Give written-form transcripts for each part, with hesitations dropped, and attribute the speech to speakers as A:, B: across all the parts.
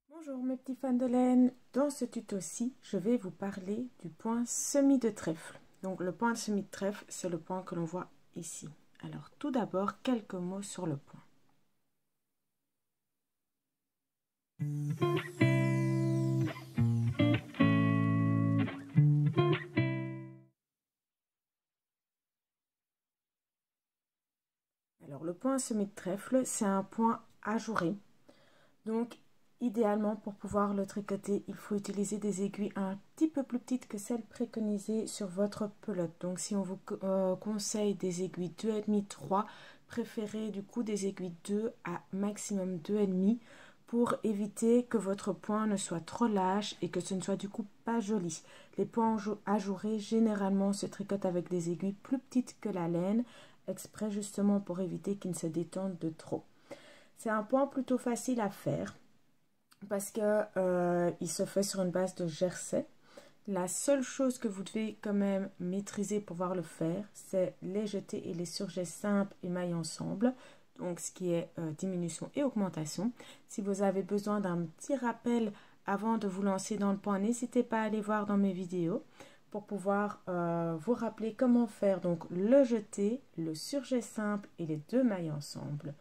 A: Bonjour mes petits fans de laine, dans ce tuto-ci, je vais vous parler du point semis de trèfle. Donc le point de semis de trèfle, c'est le point que l'on voit ici. Alors tout d'abord, quelques mots sur le point. Alors le point semis de trèfle, c'est un point ajouré. Donc idéalement, pour pouvoir le tricoter, il faut utiliser des aiguilles un petit peu plus petites que celles préconisées sur votre pelote. Donc si on vous conseille des aiguilles 2,5, 3, préférez du coup des aiguilles 2 à maximum 2,5 pour éviter que votre point ne soit trop lâche et que ce ne soit du coup pas joli. Les points ajourés généralement se tricotent avec des aiguilles plus petites que la laine, exprès justement pour éviter qu'ils ne se détendent de trop. C'est un point plutôt facile à faire parce que il se fait sur une base de jersey. La seule chose que vous devez quand même maîtriser pour pouvoir le faire, c'est les jetés et les surjets simples et mailles ensemble, donc ce qui est diminution et augmentation. Si vous avez besoin d'un petit rappel avant de vous lancer dans le point, n'hésitez pas à aller voir dans mes vidéos pour pouvoir vous rappeler comment faire donc le jeté, le surjet simple et les deux mailles ensemble.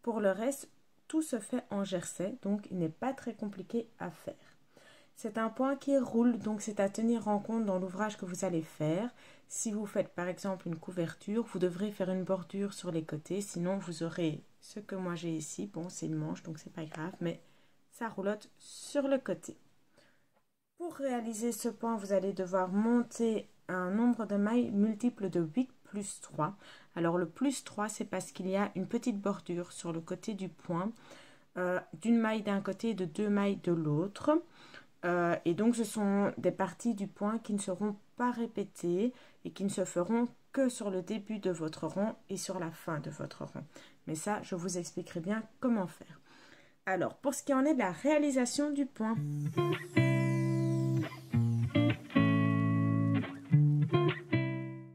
A: Pour le reste, tout se fait en jersey, donc il n'est pas très compliqué à faire. C'est un point qui roule, donc c'est à tenir en compte dans l'ouvrage que vous allez faire. Si vous faites par exemple une couverture, vous devrez faire une bordure sur les côtés, sinon vous aurez ce que moi j'ai ici. Bon, c'est une manche, donc c'est pas grave, mais ça roulotte sur le côté. Pour réaliser ce point, vous allez devoir monter un nombre de mailles multiple de 8 plus 3. Alors le plus 3, c'est parce qu'il y a une petite bordure sur le côté du point, d'une maille d'un côté et de deux mailles de l'autre. Et donc ce sont des parties du point qui ne seront pas répétées et qui ne se feront que sur le début de votre rang et sur la fin de votre rang. Mais ça, je vous expliquerai bien comment faire. Alors, pour ce qui en est de la réalisation du point.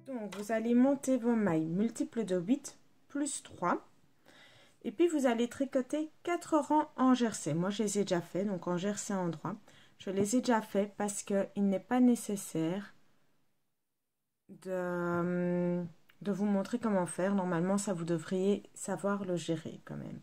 A: Donc, vous allez monter vos mailles multiples de 8 plus 3. Et puis, vous allez tricoter 4 rangs en jersey. Moi, je les ai déjà fait, donc en jersey endroit. Je les ai déjà fait parce qu'il n'est pas nécessaire de vous montrer comment faire. Normalement, ça vous devriez savoir le gérer quand même.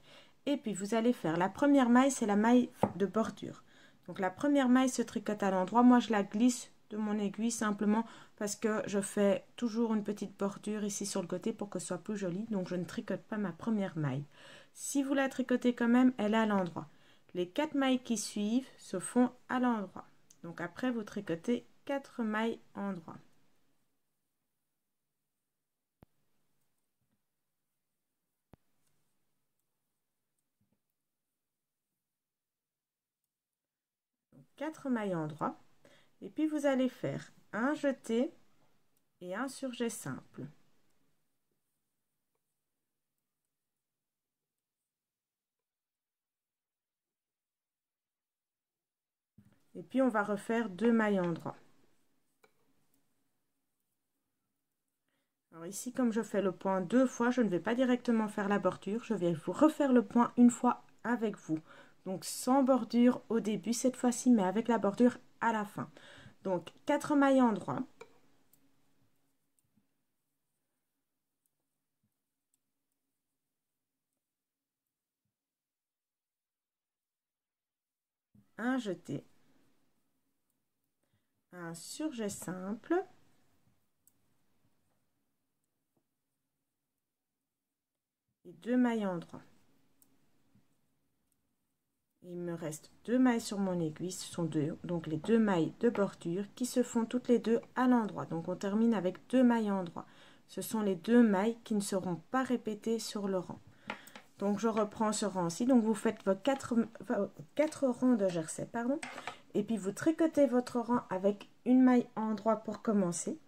A: Et puis, vous allez faire la première maille, c'est la maille de bordure. Donc, la première maille se tricote à l'endroit. Moi, je la glisse de mon aiguille simplement parce que je fais toujours une petite bordure ici sur le côté pour que ce soit plus joli. Donc, je ne tricote pas ma première maille. Si vous la tricotez quand même, elle est à l'endroit. Les 4 mailles qui suivent se font à l'endroit. Donc après, vous tricotez 4 mailles endroit. Donc 4 mailles endroit. Et puis vous allez faire un jeté et un surjet simple. Et puis on va refaire 2 mailles endroit. Alors ici, comme je fais le point 2 fois, je ne vais pas directement faire la bordure. Je vais vous refaire le point une fois avec vous. Donc sans bordure au début cette fois-ci, mais avec la bordure à la fin. Donc 4 mailles endroit. Un jeté. Un surjet simple. Et 2 mailles endroit. Il me reste 2 mailles sur mon aiguille, ce sont donc les 2 mailles de bordure qui se font toutes les deux à l'endroit. Donc on termine avec 2 mailles endroit. Ce sont les 2 mailles qui ne seront pas répétées sur le rang. Donc je reprends ce rang-ci. Donc vous faites vos 4 rangs de jersey, pardon. Et puis vous tricotez votre rang avec une maille endroit pour commencer.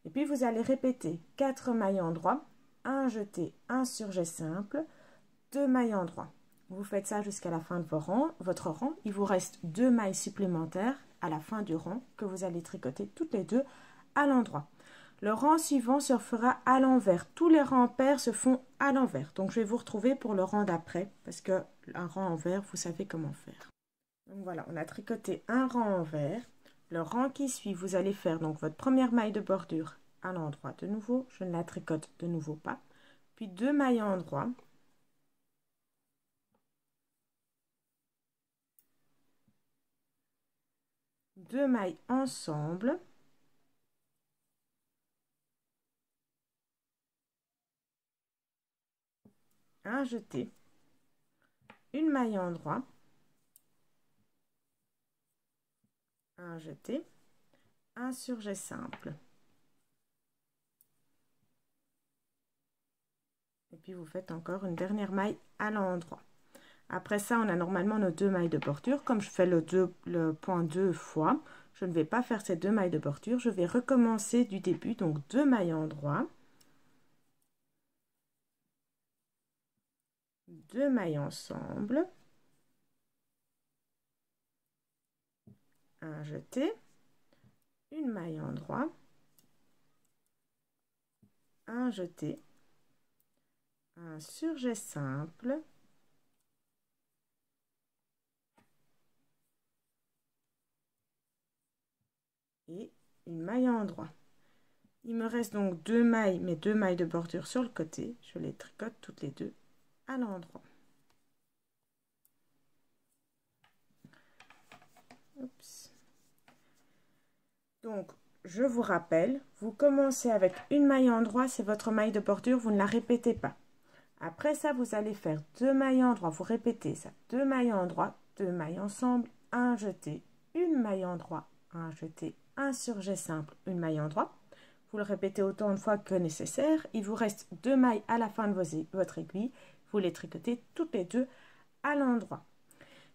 A: Et puis vous allez répéter 4 mailles endroit, un jeté, un surjet simple, 2 mailles endroit. Vous faites ça jusqu'à la fin de votre rang. Il vous reste 2 mailles supplémentaires à la fin du rang que vous allez tricoter toutes les deux à l'endroit. Le rang suivant se fera à l'envers. Tous les rangs pairs se font à l'envers. Donc, je vais vous retrouver pour le rang d'après parce que un rang envers, vous savez comment faire. Donc, voilà, on a tricoté un rang envers. Le rang qui suit, vous allez faire donc votre première maille de bordure à l'endroit de nouveau. Je ne la tricote de nouveau pas. Puis 2 mailles en endroit. Deux mailles ensemble. Un jeté. Une maille en endroit. Un jeté. Un surjet simple. Et puis vous faites encore une dernière maille à l'endroit. Après ça, on a normalement nos 2 mailles de bordure. Comme je fais le point 2 fois, je ne vais pas faire ces 2 mailles de bordure. Je vais recommencer du début, donc 2 mailles en endroit. 2 mailles ensemble. Un jeté. Une maille en endroit. Un jeté. Un surjet simple. Et une maille en endroit. Il me reste donc 2 mailles, mes 2 mailles de bordure sur le côté. Je les tricote toutes les deux à l'endroit. Donc, je vous rappelle, vous commencez avec une maille en endroit, c'est votre maille de bordure, vous ne la répétez pas. Après ça, vous allez faire 2 mailles en endroit, vous répétez ça, 2 mailles en endroit, 2 mailles ensemble, un jeté, une maille en endroit, un jeté, un surjet simple, une maille en endroit. Vous le répétez autant de fois que nécessaire. Il vous reste 2 mailles à la fin de votre aiguille. Vous les tricotez toutes les deux à l'endroit.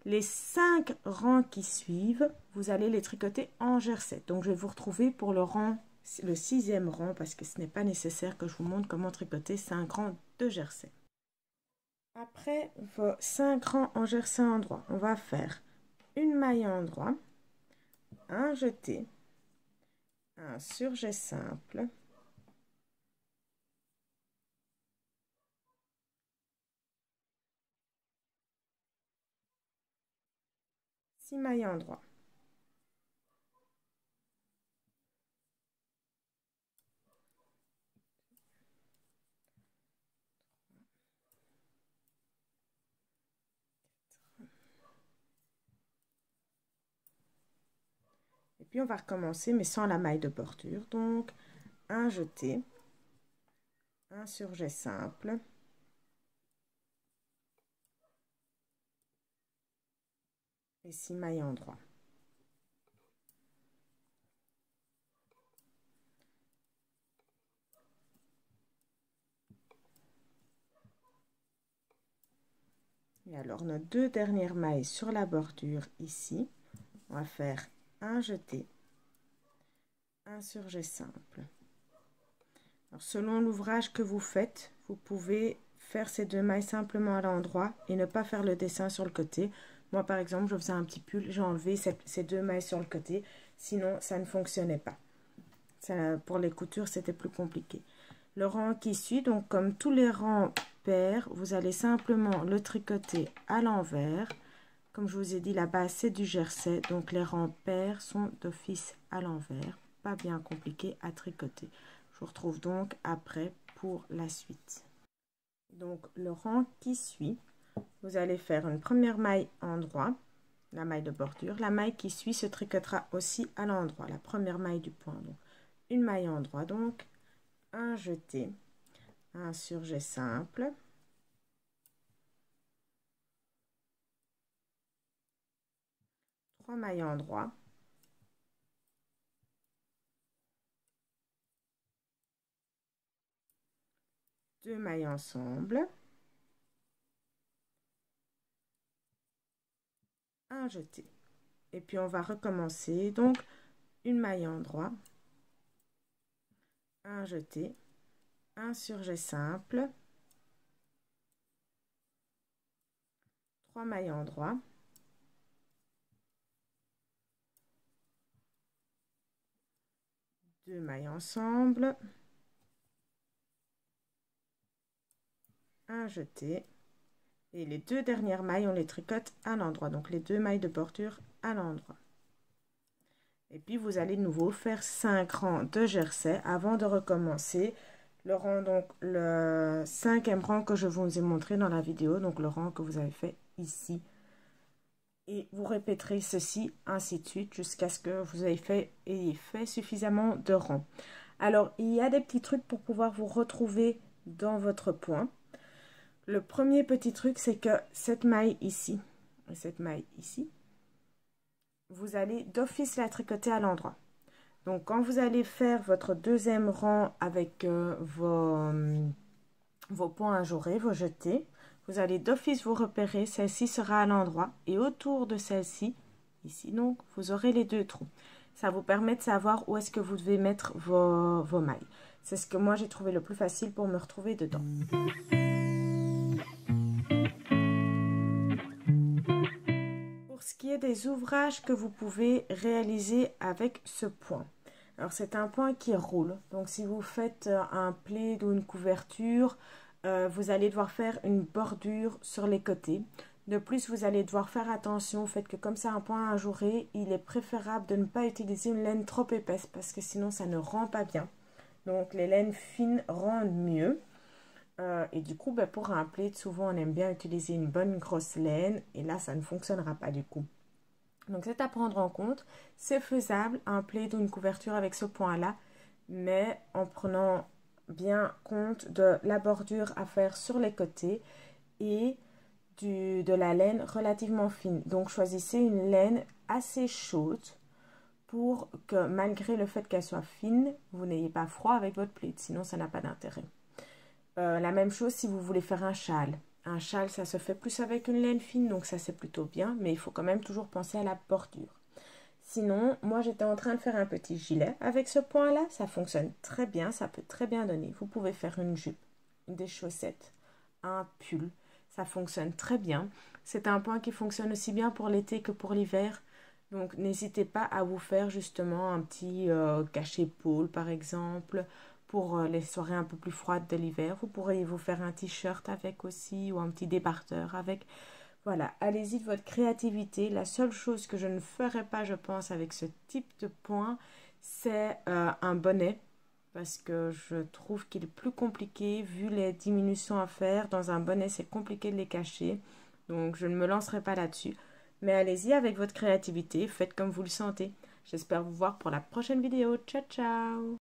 A: Les 5 rangs qui suivent, vous allez les tricoter en jersey. Donc, je vais vous retrouver pour le 6e rang parce que ce n'est pas nécessaire que je vous montre comment tricoter 5 rangs de jersey. Après vos 5 rangs en jersey endroit, on va faire une maille en endroit, un jeté, un surjet simple, six mailles en endroit. Et puis on va recommencer mais sans la maille de bordure. Donc un jeté, un surjet simple, et 6 mailles en endroit. Et alors nos 2 dernières mailles sur la bordure ici, on va faire un jeté, un surjet simple. Alors, selon l'ouvrage que vous faites, vous pouvez faire ces 2 mailles simplement à l'endroit et ne pas faire le dessin sur le côté. Moi par exemple, je faisais un petit pull, j'ai enlevé ces 2 mailles sur le côté, sinon ça ne fonctionnait pas. Ça, pour les coutures, c'était plus compliqué. Le rang qui suit, donc comme tous les rangs pairs, vous allez simplement le tricoter à l'envers. Comme je vous ai dit, la base c'est du jersey, donc les rangs pairs sont d'office à l'envers. Pas bien compliqué à tricoter. Je vous retrouve donc après pour la suite. Donc le rang qui suit, vous allez faire une première maille en endroit, la maille de bordure. La maille qui suit se tricotera aussi à l'endroit, la première maille du point. Donc une maille en endroit, donc un jeté, un surjet simple, trois mailles en endroit, deux mailles ensemble, un jeté. Et puis on va recommencer, donc une maille en endroit, un jeté, un surjet simple, trois mailles en endroit, 2 mailles ensemble, un jeté, et les 2 dernières mailles on les tricote à l'endroit, donc les 2 mailles de bordure à l'endroit. Et puis vous allez de nouveau faire 5 rangs de jersey avant de recommencer le rang, donc le 5e rang que je vous ai montré dans la vidéo, donc le rang que vous avez fait ici. Et vous répéterez ceci ainsi de suite jusqu'à ce que vous ayez fait suffisamment de rangs. Alors il y a des petits trucs pour pouvoir vous retrouver dans votre point. Le premier petit truc, c'est que cette maille ici et cette maille ici, vous allez d'office la tricoter à l'endroit. Donc quand vous allez faire votre 2e rang avec vos points ajourés, vos jetés, vous allez d'office vous repérer, celle-ci sera à l'endroit et autour de celle-ci, ici donc, vous aurez les 2 trous. Ça vous permet de savoir où est-ce que vous devez mettre vos mailles. C'est ce que moi j'ai trouvé le plus facile pour me retrouver dedans. Pour ce qui est des ouvrages que vous pouvez réaliser avec ce point. Alors c'est un point qui roule, donc si vous faites un plaid ou une couverture, vous allez devoir faire une bordure sur les côtés. De plus, vous allez devoir faire attention au fait que comme c'est un point ajouré, il est préférable de ne pas utiliser une laine trop épaisse parce que sinon ça ne rend pas bien. Donc les laines fines rendent mieux. Et du coup, pour un plaid, souvent on aime bien utiliser une bonne grosse laine et là ça ne fonctionnera pas du coup. Donc c'est à prendre en compte, c'est faisable un plaid ou une couverture avec ce point-là, mais en prenant bien compte de la bordure à faire sur les côtés et de la laine relativement fine. Donc choisissez une laine assez chaude pour que malgré le fait qu'elle soit fine, vous n'ayez pas froid avec votre plaid, sinon ça n'a pas d'intérêt. La même chose si vous voulez faire un châle. Un châle, ça se fait plus avec une laine fine, donc ça c'est plutôt bien, mais il faut quand même toujours penser à la bordure. Sinon, moi j'étais en train de faire un petit gilet avec ce point-là, ça fonctionne très bien, ça peut très bien donner. Vous pouvez faire une jupe, des chaussettes, un pull, ça fonctionne très bien. C'est un point qui fonctionne aussi bien pour l'été que pour l'hiver, donc n'hésitez pas à vous faire justement un petit cache-épaule par exemple, pour les soirées un peu plus froides de l'hiver. Vous pourriez vous faire un t-shirt avec aussi ou un petit débardeur avec. Voilà, allez-y de votre créativité. La seule chose que je ne ferai pas, je pense, avec ce type de point, c'est un bonnet. Parce que je trouve qu'il est plus compliqué, vu les diminutions à faire. Dans un bonnet, c'est compliqué de les cacher. Donc, je ne me lancerai pas là-dessus. Mais allez-y avec votre créativité, faites comme vous le sentez. J'espère vous voir pour la prochaine vidéo. Ciao, ciao!